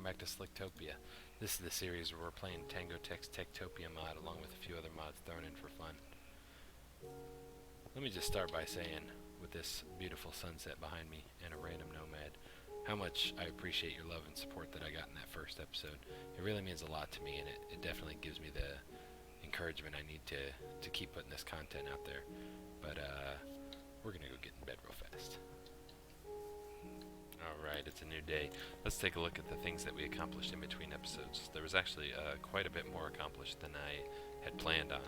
welcome back to SlickTopia. This is the series where we're playing TangoTek's TekTopia mod along with a few other mods thrown in for fun. Let me just start by saying, with this beautiful sunset behind me and a random nomad, how much I appreciate your love and support that I got in that first episode. It really means a lot to me, and it definitely gives me the encouragement I need to keep putting this content out there. But we're gonna go get in bed real fast. Alright, it's a new day. Let's take a look at the things that we accomplished in between episodes. There was actually quite a bit more accomplished than I had planned on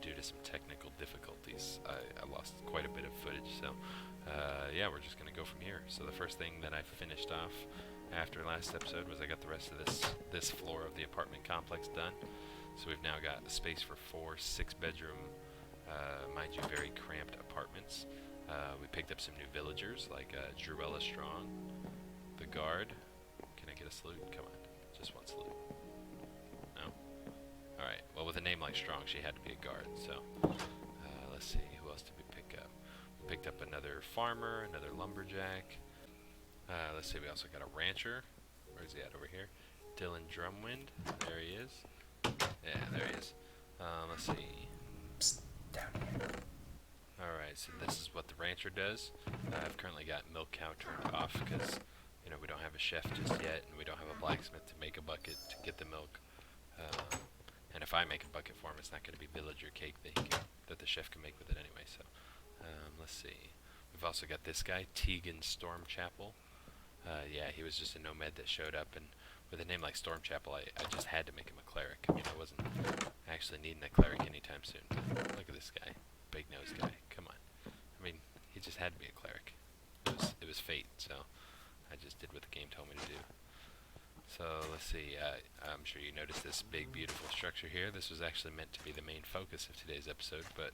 due to some technical difficulties. I lost quite a bit of footage, so yeah, we're just going to go from here. So the first thing that I finished off after last episode was I got the rest of this floor of the apartment complex done. So we've now got space for 4 6-bedroom, mind you, very cramped apartments. We picked up some new villagers, like Druella Strong, the guard. Can I get a salute? Come on, just one salute. No? Alright, well with a name like Strong, she had to be a guard, so let's see, who else did we pick up? We picked up another farmer, another lumberjack. Let's see, we also got a rancher. Where's he at over here? Dylan Drumwind, there he is. Yeah, there he is. Let's see. Psst, down here. Alright, so this is what the rancher does. I've currently got milk cow turned off because, you know, we don't have a chef just yet, and we don't have a blacksmith to make a bucket to get the milk. And if I make a bucket for him, it's not going to be villager cake that the chef can make with it anyway. So, let's see. We've also got this guy, Tegan Stormchapel. Yeah, he was just a nomad that showed up, and with a name like Stormchapel, I just had to make him a cleric. I mean, I wasn't actually needing a cleric anytime soon. Look at this guy. Big nose guy. Come on. I mean, he just had to be a cleric. It was fate, so I just did what the game told me to do. So let's see. I'm sure you noticed this big, beautiful structure here. This was actually meant to be the main focus of today's episode, but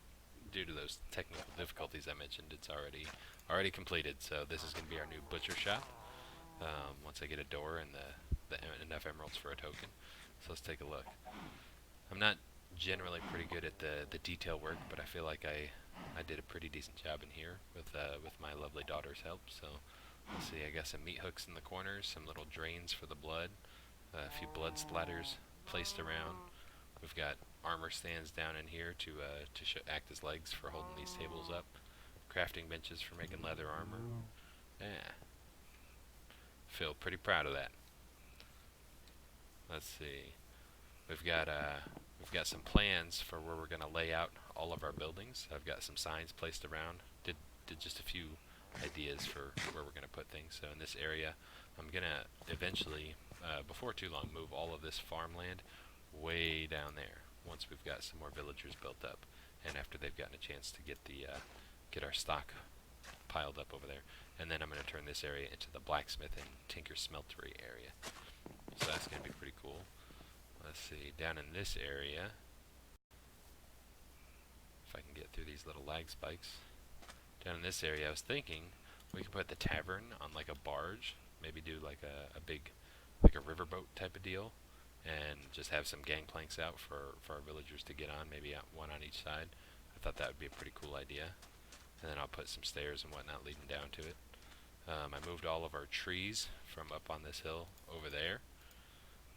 due to those technical difficulties I mentioned, it's already completed. So this is going to be our new butcher shop. Once I get a door and enough emeralds for a token. So let's take a look. I'm not generally pretty good at the detail work, but I feel like I did a pretty decent job in here with my lovely daughter's help. So let's see, I got some meat hooks in the corners, some little drains for the blood, a few blood splatters placed around. We've got armor stands down in here to act as legs for holding these tables up, crafting benches for making leather armor. Yeah, feel pretty proud of that. Let's see. We've got some plans for where we're going to lay out all of our buildings. I've got some signs placed around. Did just a few ideas for where we're going to put things. So in this area, I'm going to eventually, before too long, move all of this farmland way down there once we've got some more villagers built up, and after they've gotten a chance to get our stock piled up over there. And then I'm going to turn this area into the blacksmith and tinker smeltery area. So that's going to be pretty cool. Let's see, down in this area, if I can get through these little lag spikes. Down in this area, I was thinking we could put the tavern on like a barge, maybe do like a big, like a riverboat type of deal, and just have some gangplanks out for our villagers to get on, maybe one on each side. I thought that would be a pretty cool idea. And then I'll put some stairs and whatnot leading down to it. I moved all of our trees from up on this hill over there,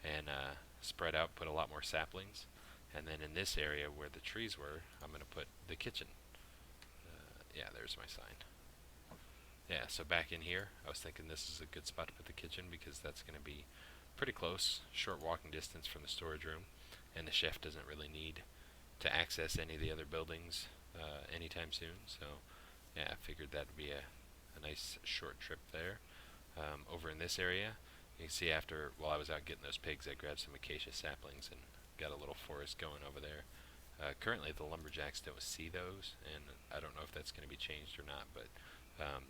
and spread out, put a lot more saplings. And then in this area where the trees were, I'm going to put the kitchen. Yeah, there's my sign. Yeah, so back in here, I was thinking this is a good spot to put the kitchen because that's going to be pretty close, short walking distance from the storage room, and the chef doesn't really need to access any of the other buildings anytime soon. So yeah, I figured that would be a nice short trip there. Over in this area, you can see while I was out getting those pigs, I grabbed some acacia saplings and got a little forest going over there. Currently the lumberjacks don't see those, and I don't know if that's going to be changed or not, but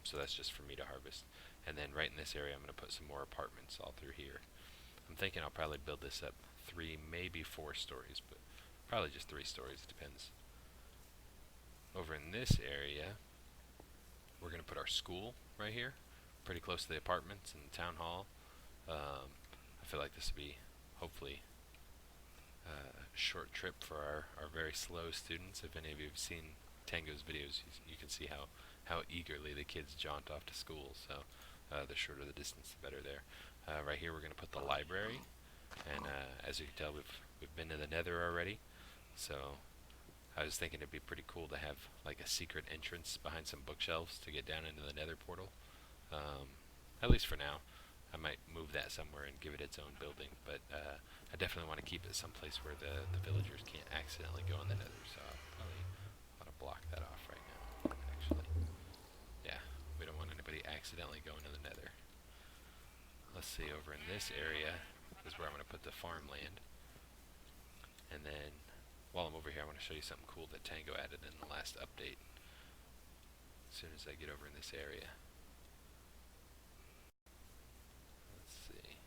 so that's just for me to harvest. And then right in this area I'm going to put some more apartments all through here. I'm thinking I'll probably build this up 3, maybe 4 stories, but probably just 3 stories, it depends. Over in this area, we're going to put our school right here, pretty close to the apartments and the town hall. I feel like this will be, hopefully, a short trip for our very slow students. If any of you have seen Tango's videos, you can see how eagerly the kids jaunt off to school. So the shorter the distance, the better there. Right here we're going to put the library, and as you can tell, we've been to the Nether already. So I was thinking it'd be pretty cool to have like a secret entrance behind some bookshelves to get down into the Nether portal. At least for now. I might move that somewhere and give it its own building, but I definitely want to keep it someplace where the villagers can't accidentally go in the Nether. So I'll probably want to block that off right now. Actually, yeah, we don't want anybody accidentally going to the Nether. Let's see, over in this area is where I'm going to put the farmland. And then, while I'm over here, I want to show you something cool that Tango added in the last update. As soon as I get over in this area. Let's see.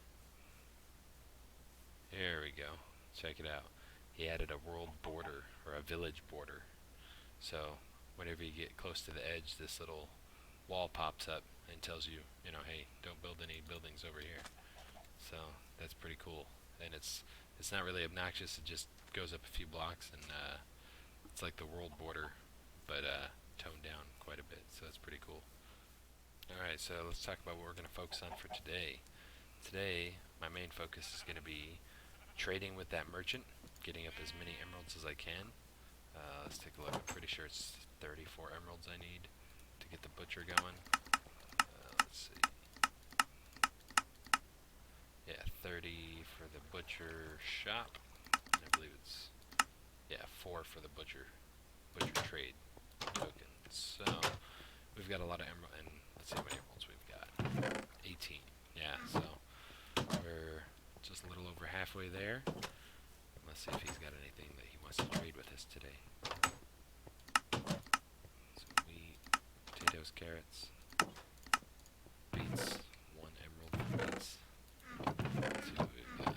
There we go. Check it out. He added a world border, or a village border. So, whenever you get close to the edge, this little wall pops up and tells you, you know, hey, don't build any buildings over here. So that's pretty cool, and it's not really obnoxious. It just goes up a few blocks, and it's like the world border, but toned down quite a bit. So that's pretty cool. All right, so let's talk about what we're going to focus on for today. Today, my main focus is going to be trading with that merchant, getting up as many emeralds as I can. Let's take a look. I'm pretty sure it's 34 emeralds I need to get the butcher going. Let's see. Yeah, 30 for the butcher shop. And I believe it's, yeah, 4 for the butcher trade token. So we've got a lot of emerald, and let's see how many emeralds we've got. 18. Yeah, so we're just a little over halfway there. Let's see if he's got anything that he wants to trade with us today. So wheat, potatoes, carrots, beets, 1 emerald for beets. Let's see what we've got.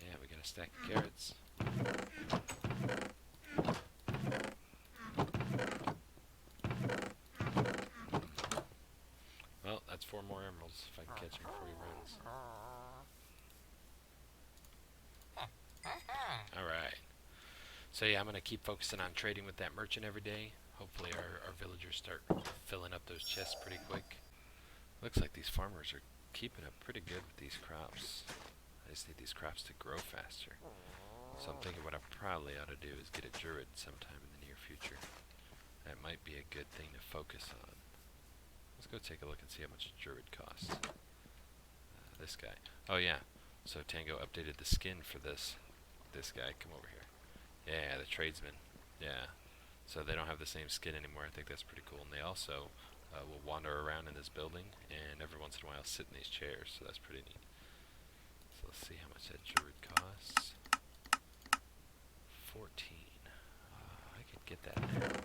Yeah, we got a stack of carrots. Well, that's 4 more emeralds if I can catch him before he runs. Alright. So yeah, I'm going to keep focusing on trading with that merchant every day. Hopefully our villagers start filling up those chests pretty quick. Looks like these farmers are keeping up pretty good with these crops. I just need these crops to grow faster. So I'm thinking what I probably ought to do is get a druid sometime in the near future. That might be a good thing to focus on. Let's go take a look and see how much a druid costs. This guy. Oh yeah, so Tango updated the skin for this guy. Come over here. Yeah, the tradesman. Yeah. So they don't have the same skin anymore. I think that's pretty cool. And they also will wander around in this building and every once in a while sit in these chairs. So that's pretty neat. So let's see how much that druid costs. 14. I could get that now.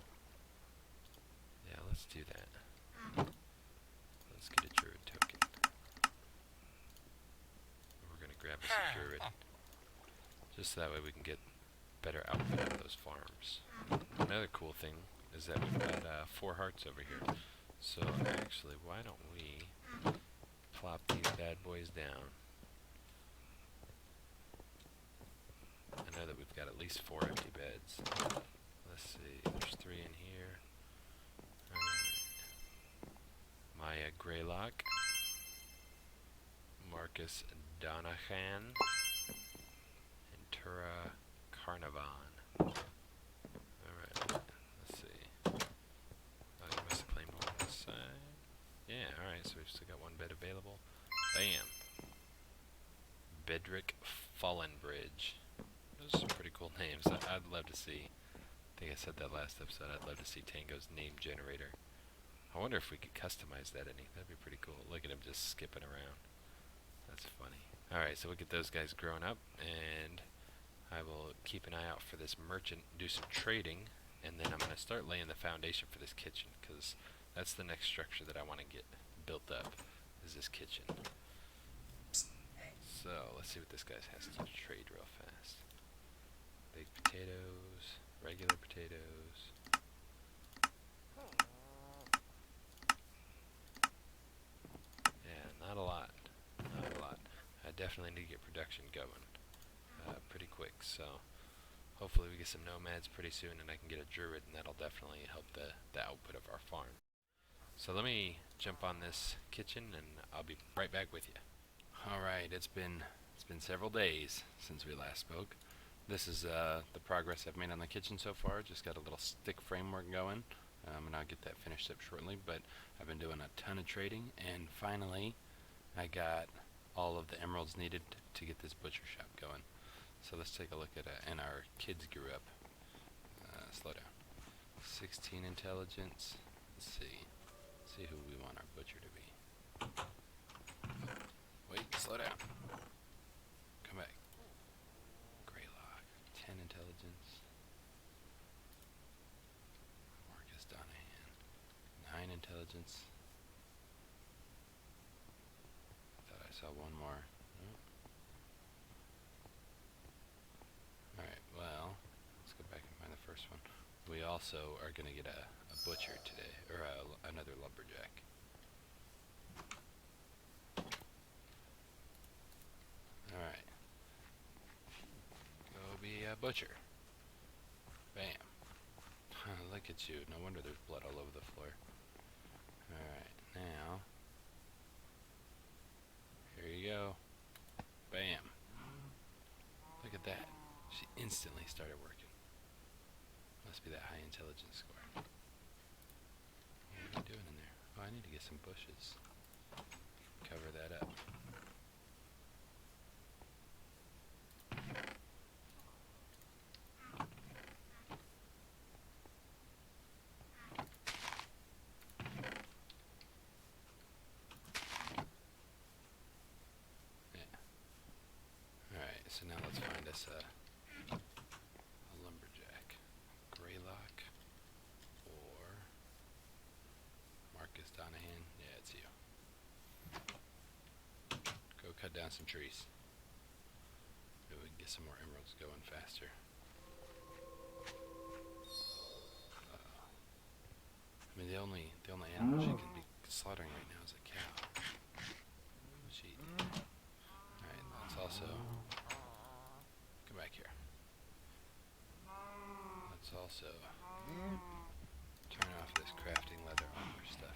Yeah, let's do that. Let's get a druid token. We're going to grab us a druid. Just so that way we can get better output out of those farms. Another cool thing is that we've got 4 hearts over here. So actually, why don't we plop these bad boys down. I know that we've got at least 4 empty beds. Let's see, there's 3 in here. Alright. Maya Greylock. Marcus Donahan. And Tura Carnarvon. Alright, let's see. Oh, you must have claimed one on this side. Yeah, alright, so we've still got 1 bed available. Bam! Bedrick Fallenbridge. Those are some pretty cool names. I'd love to see. I think I said that last episode. I'd love to see Tango's name generator. I wonder if we could customize that any. That'd be pretty cool. Look at him just skipping around. That's funny. Alright, so we'll get those guys grown up, and I will keep an eye out for this merchant, do some trading, and then I'm going to start laying the foundation for this kitchen, because that's the next structure that I want to get built up, is this kitchen. So, let's see what this guy has to trade real fast. Baked potatoes, regular potatoes. Yeah, not a lot. Not a lot. I definitely need to get production going pretty quick, so hopefully we get some nomads pretty soon and I can get a druid, and that'll definitely help the output of our farm. So let me jump on this kitchen and I'll be right back with you. Alright, it's been several days since we last spoke. This is the progress I've made on the kitchen so far. Just got a little stick framework going, and I'll get that finished up shortly. But I've been doing a ton of trading, and finally I got all of the emeralds needed to get this butcher shop going. So let's take a look at it. And our kids grew up. Slow down. 16 intelligence. Let's see who we want our butcher to be. Wait, slow down. Come back. Greylock. 10 intelligence. Marcus Donahan. 9 intelligence. Thought I saw one more. Nope. Alright, well, let's go back and find the first one. We also are going to get a butcher today, or another lumberjack. Alright. Go be a butcher. Bam. Look at you. No wonder there's blood all over the floor. Alright, now. Here you go. Bam. Look at that. She instantly started working. Must be that high intelligence score. What are you doing in there? Oh, I need to get some bushes. Cover that up. Yeah. Alright, so now let's find us a lumberjack. Greylock or Marcus Donahan. Yeah, it's you. Go cut down some trees. Maybe we can get some more emeralds going faster. I mean, the only animal she can be slaughtering right now is a cow. What's she eating? Alright, let's also come back here. Let's also turn off this crafting leather armor stuff.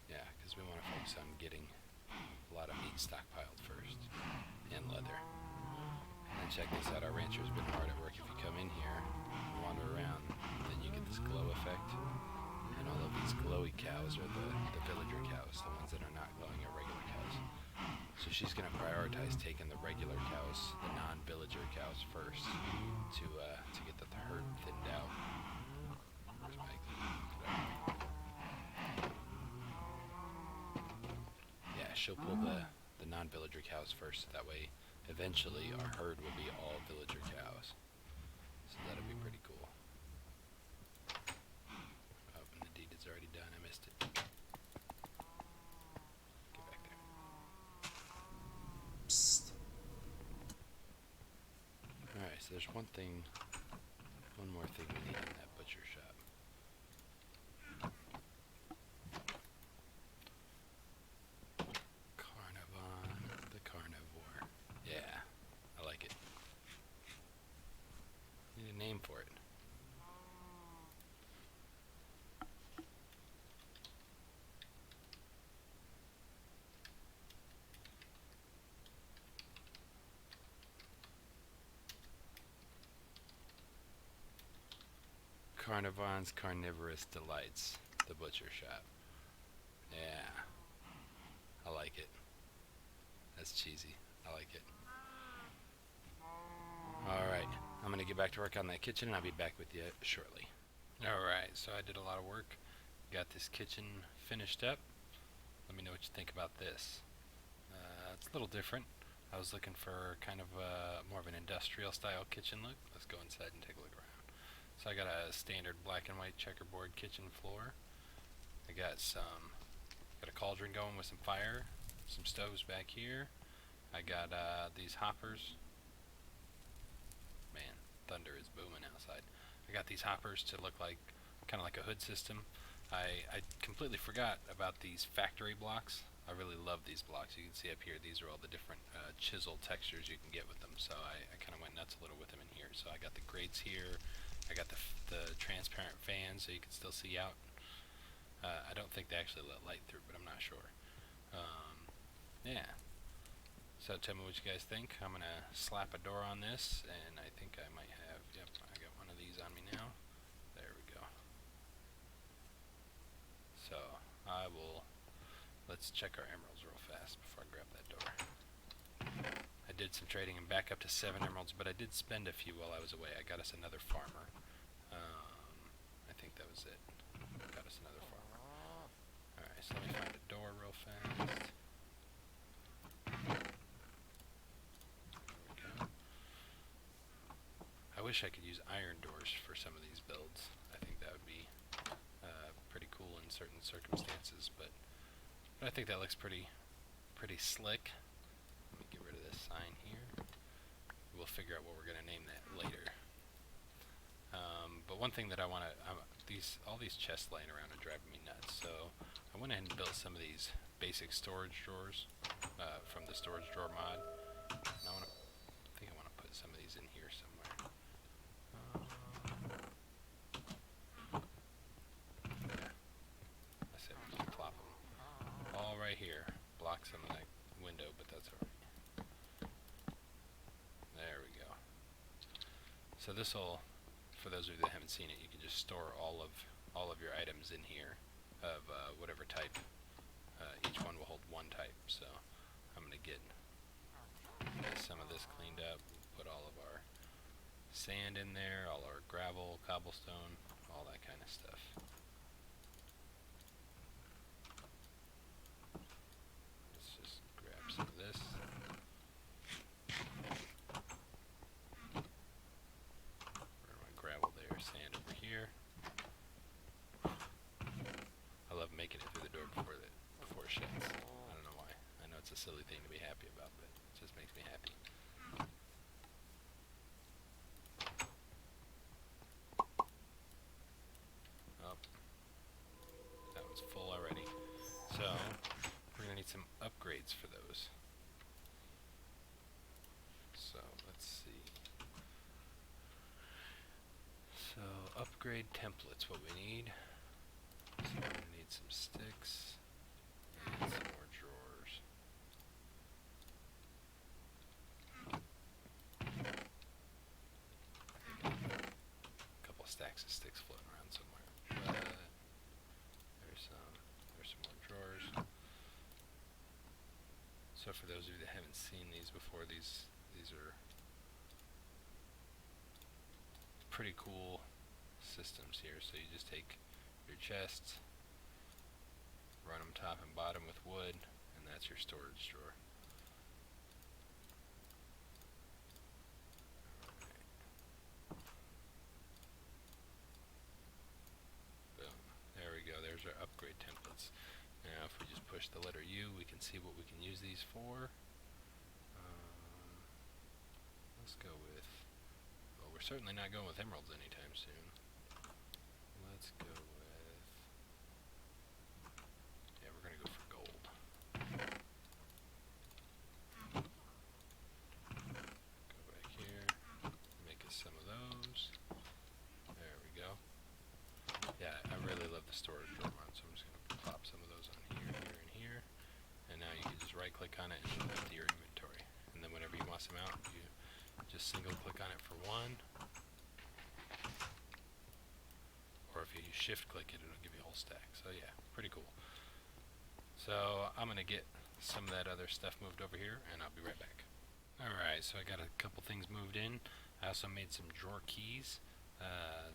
Yeah, because we want to focus on getting a lot of meat stockpiled first, and leather. And check this out, our rancher's been hard at work. If you come in here and wander around, then you get this glow effect. And all of these glowy cows are the villager cows, the ones that are not glowing are regular cows. So she's going to prioritize taking the regular cows, the non-villager cows first, to get the herd thinned out. Where's my Yeah, she'll pull the non-villager cows first, so that way eventually our herd will be all villager cows. So that'll be pretty cool. Oh, and the deed is already done, I missed it. Get back there. Psst. Alright, so there's one more thing we need in that butcher shop. Carnivon, the carnivore. Yeah, I like it. Need a name for it. Carnivon's Carnivorous Delights, the butcher shop. Yeah, I like it. That's cheesy. I like it. Alright, I'm going to get back to work on that kitchen and I'll be back with you shortly. Alright, so I did a lot of work. Got this kitchen finished up. Let me know what you think about this. It's a little different. I was looking for kind of more of an industrial style kitchen look. Let's go inside and take a look around. So I got a standard black and white checkerboard kitchen floor. I got a cauldron going with some fire, some stoves back here. I got these hoppers. Man, thunder is booming outside. I got these hoppers to look like kind of like a hood system. I completely forgot about these factory blocks. I really love these blocks. You can see up here, these are all the different chisel textures you can get with them. So I kind of went nuts a little with them in here. So I got the grates here, I got the transparent fan so you can still see out. I don't think they actually let light through, but I'm not sure. Yeah. So tell me what you guys think. I'm gonna slap a door on this, and I think I might have. Yep, I got one of these on me now. There we go. So I will. Let's check our emeralds real fast before I grab that door. I did some trading and back up to 7 emeralds, but I did spend a few while I was away. I got us another farmer. I think that was it. Got us another farmer. Alright, so let me find a door real fast. There we go. I wish I could use iron doors for some of these builds. I think that would be pretty cool in certain circumstances, but I think that looks pretty slick. Let me get rid of this sign here. We'll figure out what we're going to name that later. But one thing that I want to, all these chests laying around are driving me nuts. So I went ahead and built some of these basic storage drawers from the storage drawer mod. And I think I want to put some of these in here somewhere. Yeah, I said we just plop them all right here. Block some of that window, but that's alright. There we go. So this will, for those of you that haven't seen it, you can just store all of your items in here of whatever type. Each one will hold one type. So I'm gonna get some of this cleaned up. Put all of our sand in there, all our gravel, cobblestone, all that kind of stuff. Let's just grab some of this. Gravel there, sand over here. I love making it through the door before it shuts. I don't know why. I know it's a silly thing to be happy about, but it just makes me happy. Oh, that one's full already. So we're gonna need some upgrades for those. So let's see. So upgrade templates, what we need. So we're gonna need some sticks and some more drawers. A couple of stacks of sticks floating around somewhere. But there's some more drawers. So for those of you that haven't seen these before, these are pretty cool systems here. So you just take your chests, run them top and bottom with wood, and that's your storage drawer. Boom. There we go. There's our upgrade templates. Now if we just push the letter U, we can see what we can use these for. Let's go with, well, we're certainly not going with emeralds anytime soon. Let's go with, yeah, we're going to go for gold. Go back here, make us some of those. There we go. Yeah, I really love the storage drawer mod, so I'm just going to pop some of those on here, here, and here. And now you can just right click on it and it'll empty your inventory. And then whenever you want some out, you just single click on it for one. Or if you shift click it, it'll give you a whole stack. So yeah, pretty cool. So I'm going to get some of that other stuff moved over here, and I'll be right back. Alright, so I got a couple things moved in. I also made some drawer keys.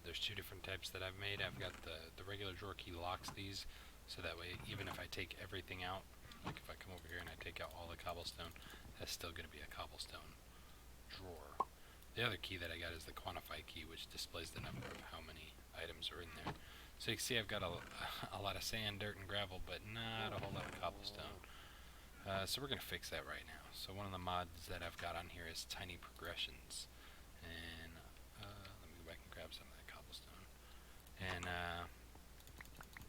There's 2 different types that I've made. I've got the regular drawer key locks these, so that way even if I take everything out, like if I come over here and I take out all the cobblestone, that's still going to be a cobblestone drawer. The other key that I got is the quantify key, which displays the number of how many items are in there. So you can see I've got a lot of sand, dirt, and gravel, but not a whole lot of cobblestone. So we're going to fix that right now. So one of the mods that I've got on here is tiny progressions. And let me go back and grab some of that cobblestone. And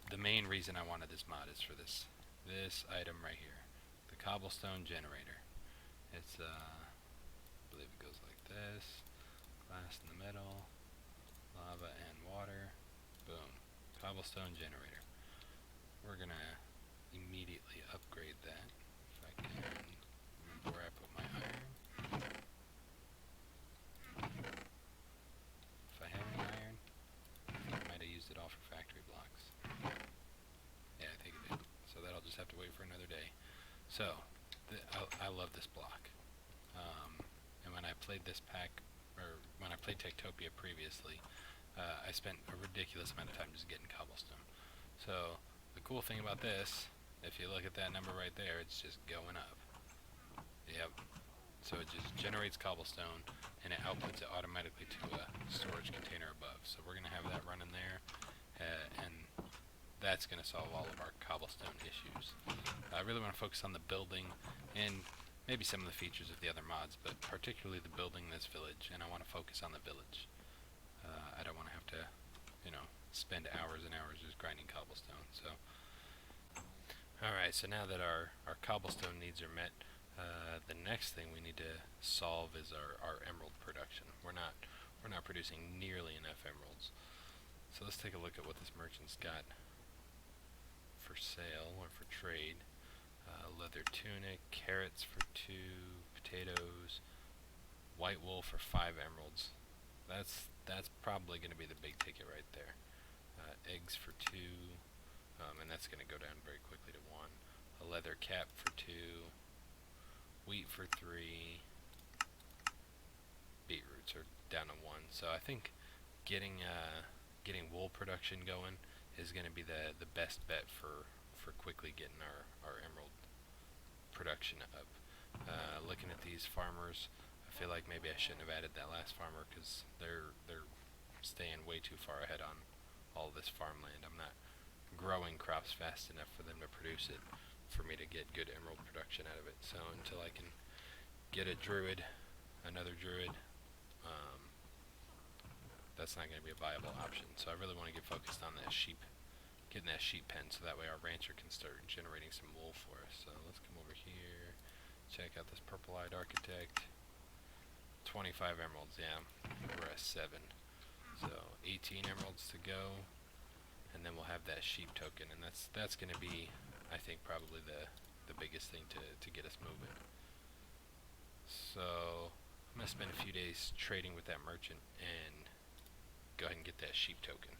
the main reason I wanted this mod is for this item right here, the cobblestone generator. It's I believe it goes like this: glass in the middle, lava cobblestone generator. We're gonna immediately upgrade that. If I can remember where I put my iron. If I have any iron, I think I might have used it all for factory blocks. Yeah, I think it did. So that'll just have to wait for another day. So, I love this block. And when I played this pack, or when I played TekTopia previously, I spent a ridiculous amount of time just getting cobblestone. So, the cool thing about this, if you look at that number right there, it's just going up. Yep. So it just generates cobblestone, and it outputs it automatically to a storage container above. So we're going to have that running there, and that's going to solve all of our cobblestone issues. I really want to focus on the building and maybe some of the features of the other mods, but particularly the building this village, and I want to focus on the village. I don't want to have to, spend hours and hours just grinding cobblestone. So, alright, so now that our cobblestone needs are met, the next thing we need to solve is our emerald production. We're not producing nearly enough emeralds. So let's take a look at what this merchant's got for sale or for trade. Leather tunic, carrots for 2, potatoes, white wool for 5 emeralds. That's probably going to be the big ticket right there. Eggs for 2, and that's going to go down very quickly to 1. A leather cap for 2, wheat for 3, beetroots are down to 1. So I think getting wool production going is going to be the best bet for quickly getting our emerald production up. Looking at these farmers, I feel like maybe I shouldn't have added that last farmer because they're staying way too far ahead on all this farmland. I'm not growing crops fast enough for them to produce it for me to get good emerald production out of it. So until I can get a druid, another druid, that's not going to be a viable option. So I really want to get focused on that getting that sheep pen, so that way our rancher can start generating some wool for us. So let's come over here, check out this purple-eyed architect. 25 emeralds, yeah, we're at 7. So 18 emeralds to go, and then we'll have that sheep token, and that's going to be, I think, probably the biggest thing to get us moving. So I'm going to spend a few days trading with that merchant and go ahead and get that sheep token.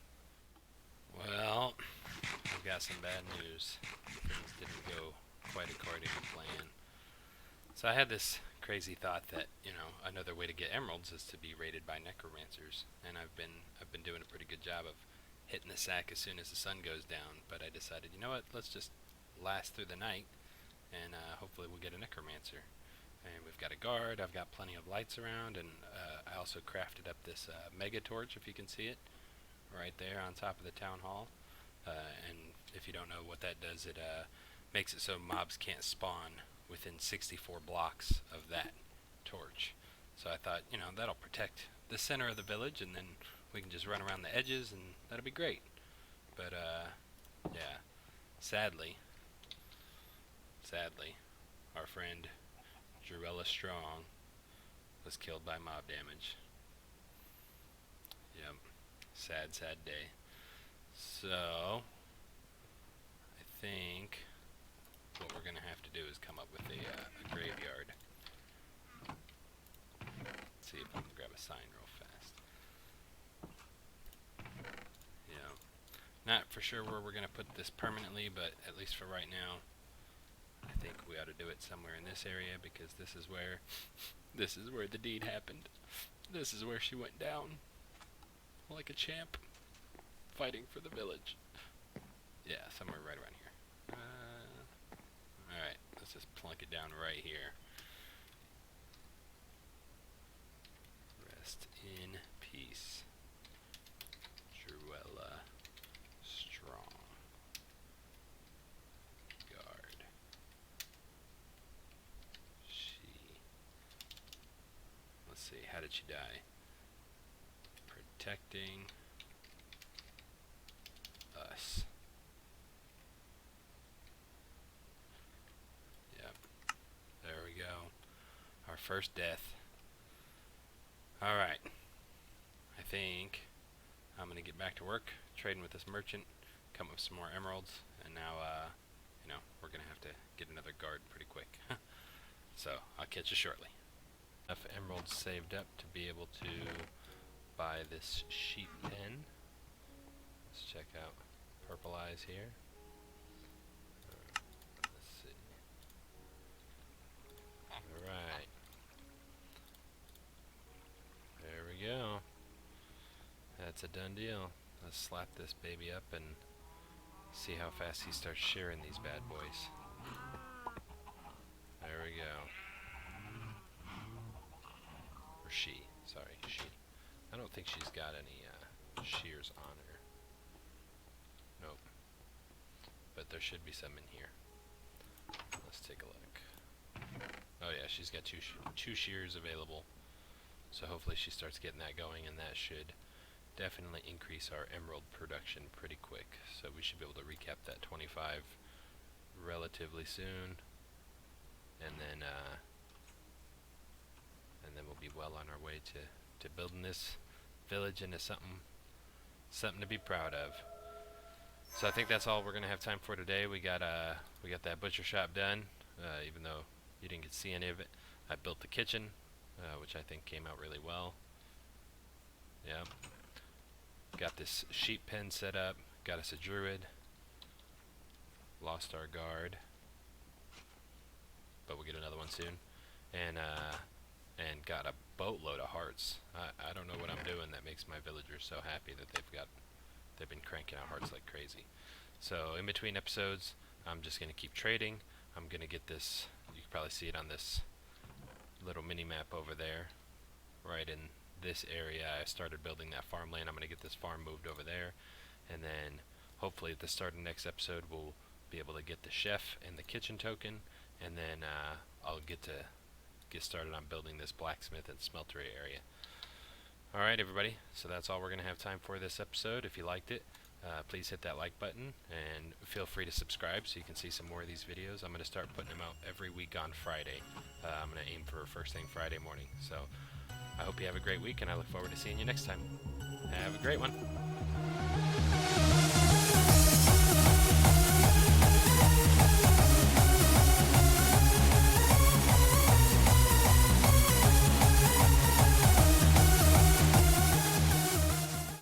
Well, I've got some bad news. Things didn't go quite according to plan. So I had this crazy thought that, another way to get emeralds is to be raided by necromancers, and I've been doing a pretty good job of hitting the sack as soon as the sun goes down, but I decided, you know what, let's just last through the night, and hopefully we'll get a necromancer. And we've got a guard, I've got plenty of lights around, and I also crafted up this mega torch, if you can see it, right there on top of the town hall. And if you don't know what that does, it makes it so mobs can't spawn within 64 blocks of that torch. So I thought, that'll protect the center of the village, and then we can just run around the edges, and that'll be great. But, yeah, sadly, our friend Druella Strong was killed by mob damage. Yep, sad day. So, I think what we're going to have to do is come up with a graveyard. Let's see if I can grab a sign real fast. Yeah. Not for sure where we're going to put this permanently, but at least for right now, I think we ought to do it somewhere in this area, because this is where the deed happened. This is where she went down like a champ, fighting for the village. Yeah, somewhere right around here. Alright, let's just plunk it down right here. Rest in peace, Druella Strong. Guard. Let's see, how did she die? Protecting us. Yep. There we go. Our first death. Alright. I think I'm going to get back to work, trading with this merchant, come up with some more emeralds, and now, you know, we're gonna have to get another guard pretty quick. So I'll catch you shortly. Enough emeralds saved up to be able to buy this sheep pen. Let's check out Purple Eyes here. Let's see. Alright. There we go. That's a done deal. Let's slap this baby up and see how fast he starts shearing these bad boys. There we go. Or she. Sorry, she. I don't think she's got any shears on her. Nope. But there should be some in here. Let's take a look. Oh yeah, she's got two shears available. So hopefully she starts getting that going, and that should definitely increase our emerald production pretty quick. So we should be able to recap that 25 relatively soon, and then we'll be well on our way to building this village into something to be proud of. So I think that's all we're gonna have time for today. We got that butcher shop done, even though you didn't get to see any of it. I built the kitchen, which I think came out really well. Yeah. Got this sheep pen set up. Got us a druid. Lost our guard, but we'll get another one soon. And got a boatload of hearts. I don't know what I'm doing that makes my villagers so happy that they've been cranking out hearts like crazy. So in between episodes, I'm just gonna keep trading. I'm gonna get this. You can probably see it on this little mini map over there, right in this area. I started building that farmland. I'm gonna get this farm moved over there, and then hopefully at the start of the next episode we'll be able to get the chef and the kitchen token, and then I'll get started on building this blacksmith and smeltery area. Alright everybody, so that's all we're going to have time for this episode. If you liked it, please hit that like button, and feel free to subscribe so you can see some more of these videos. I'm going to start putting them out every week on Friday. I'm going to aim for first thing Friday morning. So I hope you have a great week, and I look forward to seeing you next time. Have a great one.